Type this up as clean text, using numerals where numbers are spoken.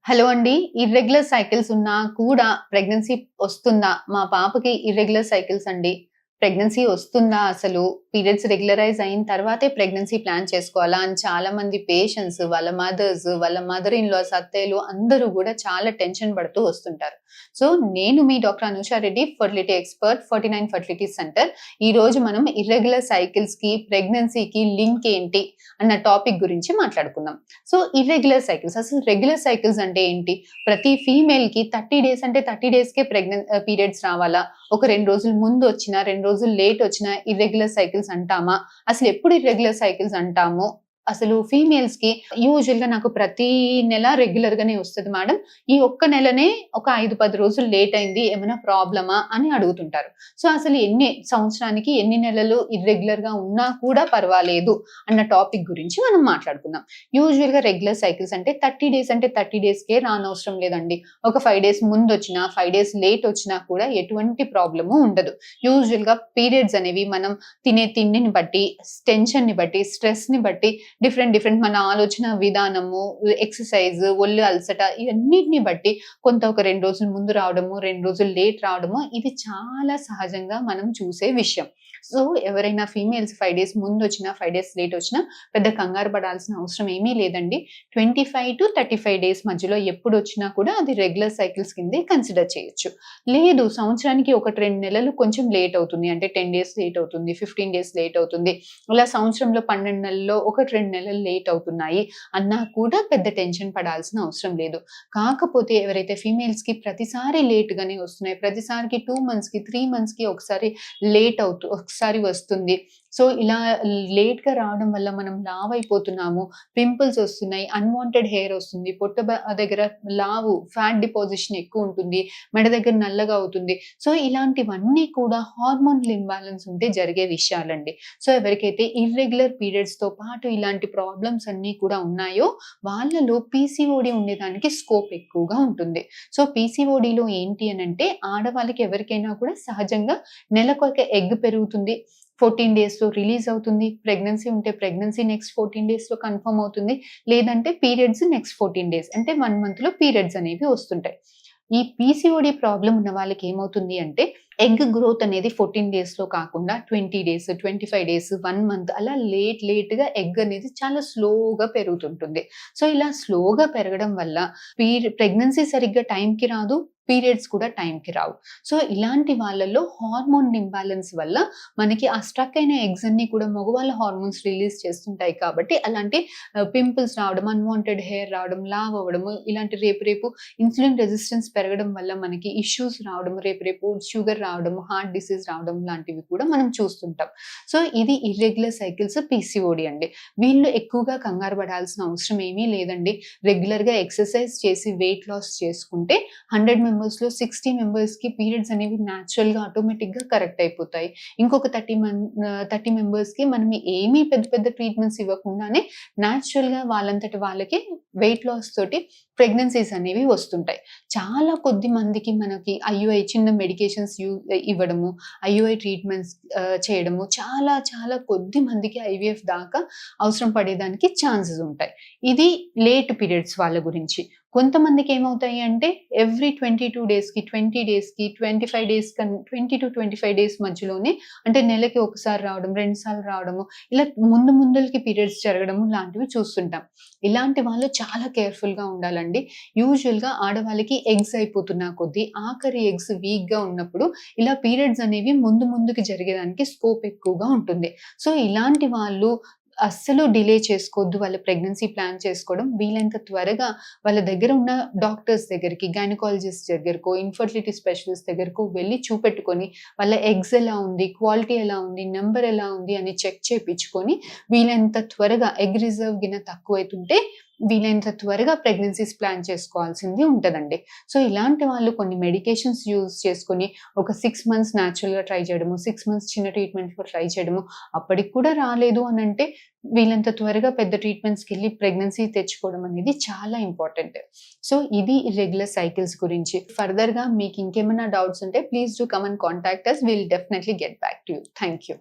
Hello అండి. Irregular cycles ఉన్నా కూడా ప్రెగ్నెన్సీ వస్తుందా? మా పాపకి ఇర్రెగ్యులర్ సైకిల్స్ అండి. ప్రెగ్నెన్సీ వస్తుందా అసలు? పీరియడ్స్ రెగ్యులరైజ్ అయిన తర్వాతే ప్రెగ్నెన్సీ ప్లాన్ చేసుకోవాలా? అని చాలామంది పేషెంట్స్, వాళ్ళ మదర్స్, వాళ్ళ మదర్ ఇన్ లాస్, అత్తయ్యలు అందరూ గూడా చాలా టెన్షన్ పడుతూ వస్తుంటారు. సో, నేను మీ doctor Anusha Reddy, fertility expert, 49 fertility centre. ఈరోజు మనం ఇర్రెగ్యులర్ సైకిల్స్‌కి, ప్రెగ్నెన్సీకి లింక్ ఏంటి అన్న టాపిక్ గురించి మాట్లాడుకుందాం. సో, ఇర్రెగ్యులర్ సైకిల్స్ అసలు రెగ్యులర్ సైకిల్స్ అంటే ఏంటి? ప్రతి ఫీమేల్‌కి 30 డేస్ అంటే 30 డేస్‌కే పీరియడ్స్ రావాలా? ఒక 2 రోజులు ముందొచ్చినా, 2 రోజులు లేటొచ్చినా ఇర్రెగ్యులర్ సైకిల్స్ అంటామా? అసలెప్పుడు ఇర్రెగ్యులర్ సైకిల్స్ అంటాము? అసలు ఫీమేల్స్‌కి యూజువల్‌గా నాకు ప్రతి నెల రెగ్యులర్‌గానే వస్తది మేడం. ఈ ఒక్క నెలనే ఒక 5, 10 రోజులు లేట్ అయింది. ఏమైనా ప్రాబ్లమా? అని అడుగుతుంటారు. సో, అసలు సంవత్సరానికి ఎన్ని నెలలు ఇర్రెగ్యులర్‌గా ఉన్నా కూడా పర్వాలేదు అన్న టాపిక్ గురించి మనం మాట్లాడుకుందాం. యూజువల్‌గా రెగ్యులర్ సైకిల్స్ అంటే 30 డేస్ అంటే 30 డేస్‌కే రానవసరం లేదండి. ఒక 5 డేస్ ముందొచ్చినా, 5 డేస్ లేటొచ్చినా కూడా ఎటువంటి ప్రాబ్లము ఉండదు. యూజువల్‌గా పీరియడ్స్ అనేవి మనం తినే తిండిని బట్టి, టెన్షన్‌ని బట్టి, స్ట్రెస్‌ని బట్టి డిఫరెంట్ మన ఆలోచన విధానము, ఎక్సర్‌సైజ్, ఒళ్ళు అలసట ఇవన్నిటిని బట్టి కొంత ఒక 2 రోజులు ముందు రావడము, 2 రోజులు లేట్ రావడము ఇది చాలా సహజంగా మనం చూసే విషయం. సో, ఎవరైనా ఫీమేల్స్ 5 డేస్ ముందొచ్చినా, 5 డేస్ లేటొచ్చినా పెద్ద కంగారు పడాల్సిన అవసరం ఏమీ లేదండి. 25-35 డేస్ మధ్యలో ఎప్పుడొచ్చినా కూడా అది రెగ్యులర్ సైకిల్స్ కిందే కన్సిడర్ చేయొచ్చు. లేదు సంవత్సరానికి 1, 2 నెలలు కొంచెం లేట్ అవుతుంది. అంటే 10 డేస్ లేట్ అవుతుంది, 15 డేస్ లేట్ అవుతుంది. అలా సంవత్సరంలో 12 నెలల్లో 1, 2 నెలలు లేట్ అవుతున్నాయి అన్నా కూడా పెద్ద టెన్షన్ పడాల్సిన అవసరం లేదు. కాకపోతే ఎవరైతే ఫీమేల్స్‌కి ప్రతిసారి లేట్‌గానే వస్తున్నాయి. ప్రతిసారికి 2 మంత్స్‌కి, 3 మంత్స్‌కి ఒకసారి ఒకసారి వస్తుంది. సో, ఇలా లేట్‌గా రావడం వల్ల మనం లావయిపోతున్నాము. పింపుల్స్ వస్తున్నాయి. అన్‌వాంటెడ్ హెయిర్ వస్తుంది. పొట్ట దగ్గర ఫ్యాట్ డిపాజిషన్ ఎక్కువుంటుంది. మెడ దగ్గర నల్లగా అవుతుంది. సో, ఇలాంటివన్నీ కూడా హార్మోనల్ ఇంబాలెన్స్ ఉంటే జరిగే విషయాలండి. సో, ఎవరికైతే ఇర్రెగ్యులర్ పీరియడ్స్‌తో పాటు ఇలాంటి ప్రాబ్లమ్స్ అన్నీ కూడా ఉన్నాయో, వాళ్ళలో పీసీఓడీ ఉండేదానికి స్కోప్ ఎక్కువగా ఉంటుంది. సో, పీసీఓడీలో ఏంటి అనంటే, ఆడవాళ్ళకి ఎవరికైనా కూడా సహజంగా నెలకొక ఎగ్ పెరుగుతుంది. 14 డేస్‌లో రిలీజ్ అవుతుంది. ప్రెగ్నెన్సీ ఉంటే ప్రెగ్నెన్సీ నెక్స్ట్ 14 డేస్‌లో కన్ఫర్మ్ అవుతుంది. లేదంటే పీరియడ్స్ నెక్స్ట్ 14 డేస్ అంటే 1 మంత్‌లో పీరియడ్స్ అనేవి వస్తుంటాయి. ఈ పీసీఓడీ ప్రాబ్లమ్ ఉన్న వాళ్ళకి ఏమవుతుంది అంటే ఎగ్ గ్రోత్ అనేది 14 డేస్‌లో కాకుండా 20 డేస్, 25 డేస్, 1 మంత్ అలా లేట్‌గా ఎగ్ అనేది చాలా స్లోగా పెరుగుతుంటుంది. సో, ఇలా స్లోగా పెరగడం వల్ల ప్రెగ్నెన్సీ సరిగ్గా టైంకి రాదు. పీరియడ్స్ కూడా టైంకి రావు. సో, ఇలాంటి వాళ్ళలో హార్మోన్ ఇంబాలెన్స్ వల్ల మనకి ఆ స్ట్రక్ అయిన ఎగ్స్ అన్నీ కూడా మగవాళ్ళ హార్మోన్స్ రిలీజ్ చేస్తుంటాయి కాబట్టి అలాంటి పింపుల్స్ రావడం, అన్‌వాంటెడ్ హెయిర్ రావడం, లావ్ అవ్వడము ఇలాంటి రేపు ఇన్సులిన్ రెసిస్టెన్స్ పెరగడం వల్ల మనకి ఇష్యూస్ రావడం, రేపు షుగర్ రావడం, హార్ట్ డిసీజ్ రావడం లాంటివి కూడా మనం చూస్తుంటాం. సో, ఇది ఇర్రెగ్యులర్ సైకిల్స్ పీసీఓడీ అండి. వీళ్ళు ఎక్కువగా కంగారు పడాల్సిన అవసరం ఏమీ లేదండి. రెగ్యులర్‌గా ఎక్సర్‌సైజ్ చేసి వెయిట్ లాస్ చేసుకుంటే 100 మెంబర్స్‌లో 60 మెంబర్స్‌కి పీరియడ్స్ అనేవి నేచురల్‌గా ఆటోమేటిక్‌గా కరెక్ట్ అయిపోతాయి. ఇంకొక 30 మెంబర్స్‌కి మనం ఏమీ పెద్ద పెద్ద ట్రీట్మెంట్స్ ఇవ్వకుండానే నేచురల్‌గా వాళ్ళంతట వాళ్ళకే వెయిట్ లాస్ తోటి ప్రెగ్నెన్సీస్ అనేవి వస్తుంటాయి. చాలా కొద్ది మందికి మనకి ఐయూఐ చిన్న మెడికేషన్స్ ఇవ్వడము, ఐయూఐ ట్రీట్మెంట్స్ చేయడము చాలా కొద్ది మందికి ఐవీఎఫ్ దాకా అవసరం పడేదానికి ఛాన్సెస్ ఉంటాయి. ఇది లేట్ పీరియడ్స్ వాళ్ళ గురించి. కొంతమందికి ఏమవుతాయి అంటే ఎవ్రీ 22 డేస్‌కి, 20 డేస్‌కి, 25 డేస్ 20-25 డేస్ మధ్యలోనే అంటే నెలకి ఒకసారి రావడం, 2 సార్లు రావడము, ఇలా ముందలకి పీరియడ్స్ జరగడము లాంటివి చూస్తుంటాం. ఇలాంటి వాళ్ళు చాలా కేర్‌ఫుల్‌గా ఉండాలండి. యూజువల్‌గా ఆడవాళ్ళకి ఎగ్స్ అయిపోతున్న కొద్దీ ఆఖరి ఎగ్స్ వీక్‌గా ఉన్నప్పుడు ఇలా పీరియడ్స్ అనేవి ముందుకి జరిగేదానికి స్కోప్ ఎక్కువగా ఉంటుంది. సో, ఇలాంటి వాళ్ళు అస్సలు డిలే చేసుకోవద్దు. వాళ్ళ ప్రెగ్నెన్సీ ప్లాన్ చేసుకోవడం. వీలైనంత త్వరగా వాళ్ళ దగ్గర ఉన్న డాక్టర్స్ దగ్గరికి, గైనకాలజిస్ట్ దగ్గరకో, ఇన్‌ఫెర్టిలిటీ స్పెషలిస్ట్ దగ్గరకో వెళ్లి చూపెట్టుకొని, వాళ్ళ ఎగ్స్ ఎలా ఉంది, క్వాలిటీ ఎలా ఉంది, నంబర్ ఎలా ఉంది అని చెక్ చేపించుకొని, వీలైనంత త్వరగా ఎగ్ రిజర్వ్ గిన తక్కువైతుంటే వీలైనంత త్వరగా ప్రెగ్నెన్సీస్ ప్లాన్ చేసుకోవాల్సింది ఉంటదండి. సో, ఇలాంటి వాళ్ళు కొన్ని మెడికేషన్స్ యూజ్ చేసుకొని ఒక 6 మంత్స్ నేచురల్‌గా ట్రై చేయడము, 6 మంత్స్ చిన్న ట్రీట్మెంట్‌తో ట్రై చేయడము, అప్పటికి కూడా రాలేదు అనంటే వీలంత త్వరగా పెద్ద ట్రీట్మెంట్స్‌కెళ్ళి ప్రెగ్నెన్సీ తెచ్చుకోవడం అనేది చాలా ఇంపార్టెంట్. సో, ఇది ఇర్రెగ్యులర్ సైకిల్స్ గురించి. ఫర్దర్‌గా మీకు ఇంకేమైనా డౌట్స్ ఉంటే please do come and contact us. We will definitely get back to you. Thank you.